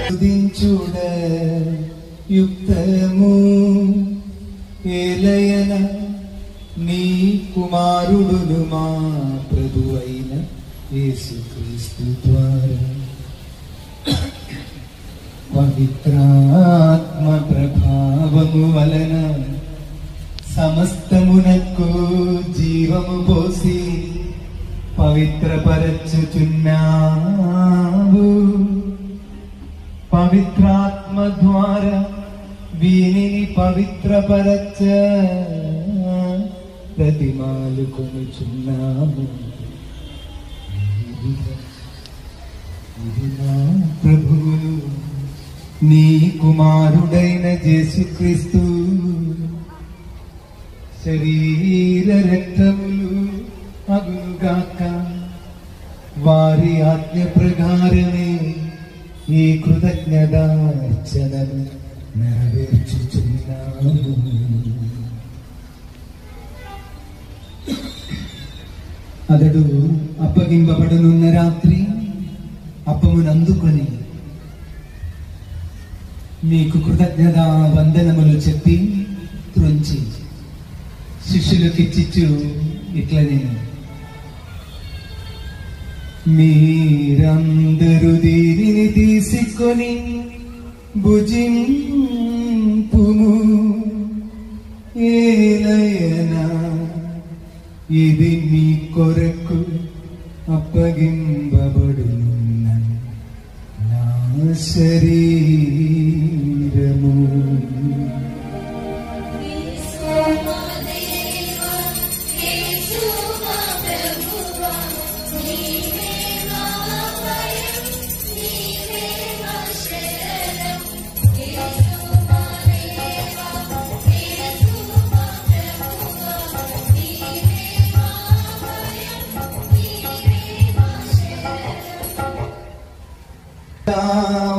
స్తుతించుడ యుక్తము ఏలయన నీ కుమారుడును మా ప్రభువైన యేసుక్రీస్తు ద్వారా పవిత్రాత్మ ప్రభావము వలన సమస్తమునకు జీవము పోసి పవిత్రపరచుచున్నావు. పవిత్రాత్మ ద్వారా వీనిని పవిత్రపరచ ప్రతిమాలు కొనుచున్నాము. ప్రభువులు నీ కుమారుడైన యేసుక్రీస్తు శరీర రక్తములు అగునుగాక. వారి ఆజ్ఞ ప్రకారమే ఈ కృతజ్ఞతార్చనను నెరవేర్చుచున్నాము. అతడు అప్పగింపబడనున్న రాత్రి అప్పమునందుకొని మీకు కృతజ్ఞతా వందనములు చెప్పి త్రుంచి శిష్యులకిచ్చిచ్చు ఇట్లనే, మీరందరూ దీనిని తీసుకొని భుజింపుము. ఏలయనా ఇది మీ కొరకు అప్పగింపబడునున్న నా శరీరము.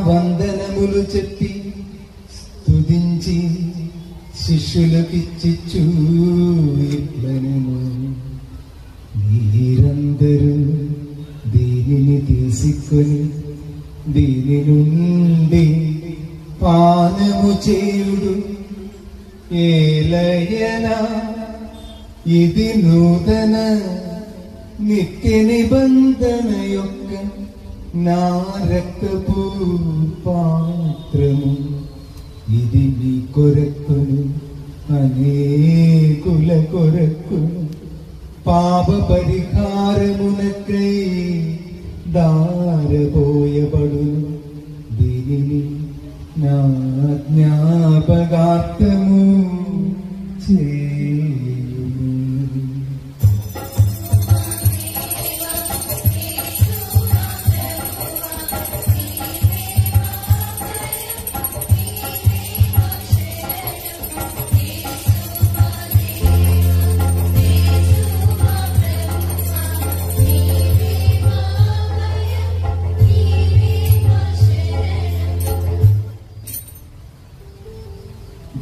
వందనములు చెప్పి స్తుతించి శిష్యులకిచ్చిచ్చు ఇట్లనెను, మీరందరూ దీనిని తీసుకొని దీని నుండి పానము చేయుడు. ఏలయనా ఇది నూతన నిత్య నిబంధన యొక్క నా రక్తపు పాత్రము. ఇది మీ కొరకును అనేకుల కొరకును పాప పరిహారమునకై దారపోయబడును. దీనిని నా జ్ఞాపకార్థము చేయుము.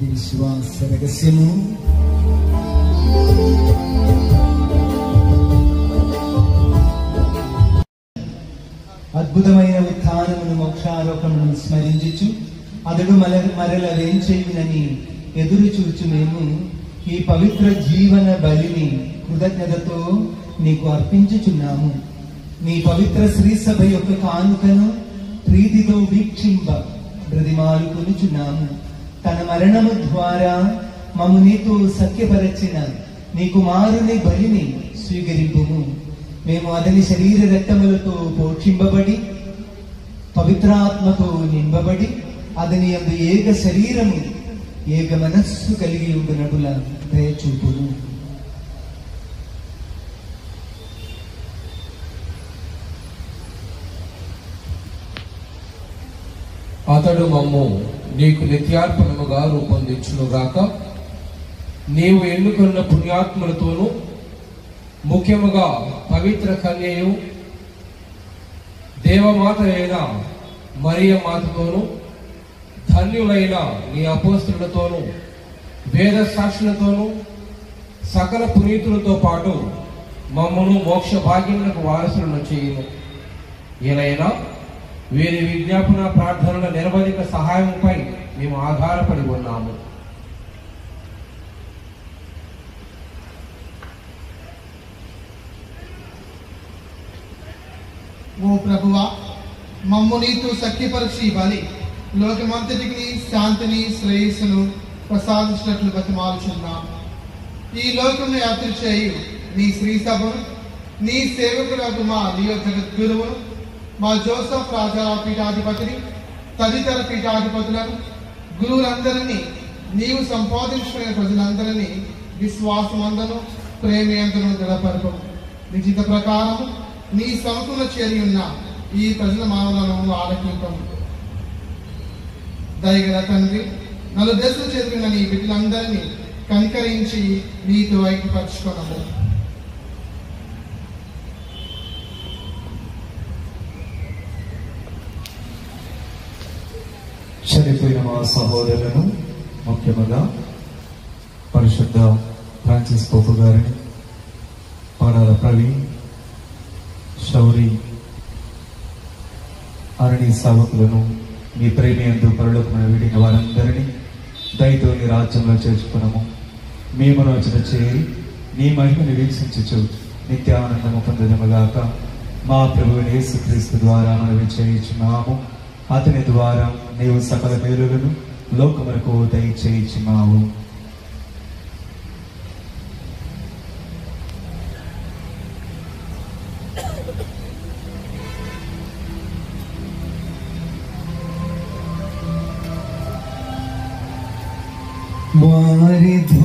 విశ్వాస రహస్యము. అద్భుతమైన ఉత్థానమును మోక్షారోపణను స్మరించుచు అతడు మరల వేంచేయునని ఎదురు చూచు మేము ఈ పవిత్ర జీవన బలిని కృతజ్ఞతతో నీకు అర్పించుచున్నాము. నీ పవిత్ర శ్రీ సభ యొక్క కానుకను ప్రీతితో వీక్షింప బ్రతిమాలుకొనుచున్నాము. తన మరణము ద్వారా మమ్ము నీతో సఖ్యపరచిన నీ కుమారుని బలిని స్వీకరింపుము. మేము అతని శరీర రక్తములతో పోషింపబడి పవిత్రాత్మతో నింపబడి అతని యందు ఏక శరీరము ఏక మనస్సు కలిగి ఉండునటుల దయచూపును. అతడు మమ్ము నీకు నిత్యార్పణముగా రూపొందించునుగాక. నీవు ఎన్నుకున్న పుణ్యాత్ములతోనూ ముఖ్యముగా పవిత్ర కన్యయు దేవమాత అయిన మరియ మాతతోనూ ధన్యులైన నీ అపోస్తలులతోనూ వేద సాక్షులతోనూ సకల పునీతులతో పాటు మమ్మను మోక్ష భాగ్యములకు వారసులను చేయును. ఏలైనా వీరి విజ్ఞాపన ప్రార్థనల నిరవధిక సహాయంపై మేము ఆధారపడి ఉన్నాము. ఓ ప్రభువా, మమ్ము నీతో సఖ్యపరిచి బలి లోకమంతటికి శాంతిని శ్రేయస్సును ప్రసాదించినట్లు బతిమాలుచున్నాం. ఈ లోకం యాత్ర చేయు నీ శ్రీ సభను, నీ సేవకులకు మా లియో జగద్గురువును, మా జోసఫ్ రాజా పీఠాధిపతిని, తదితర పీఠాధిపతులను, గురువులందరినీ, నీవు సంపాదించుకునే ప్రజలందరినీ విశ్వాసమందను ప్రేమయంతను దృఢపరపము. నిశ్చిత ప్రకారము నీ సముఖంలో చేరి ఉన్న ఈ ప్రజల మానవులను ఆలకింపము. దయగల తండ్రి, నలుదశలు చెందిన నీ బిడ్డలందరినీ కనికరించి నీతో ఐక్యపరచుకున్నాము. చనిపోయిన మా సహోదరులను, ముఖ్యముగా పరిశుద్ధ ఫ్రాన్సిస్ పోపు గారిని, పాడాల ప్రవీణ్, శౌరి, అరణి సేవకులను, మీ ప్రేమయందు పరలోకమైన వీడిన వారందరినీ దయతో నీ రాజ్యంలో చేర్చుకున్నాము. మీ మనోచన చేరి నీ మహిమను వీక్షించుచు నిత్యానందము పొందదముగాక. మా ప్రభువైన యేసుక్రీస్తు ద్వారా మనవి చేయించున్నాము. అతని ద్వారా నీవు సకల మేలులను లోకమునకు దయచేయించున్నావు. Wow.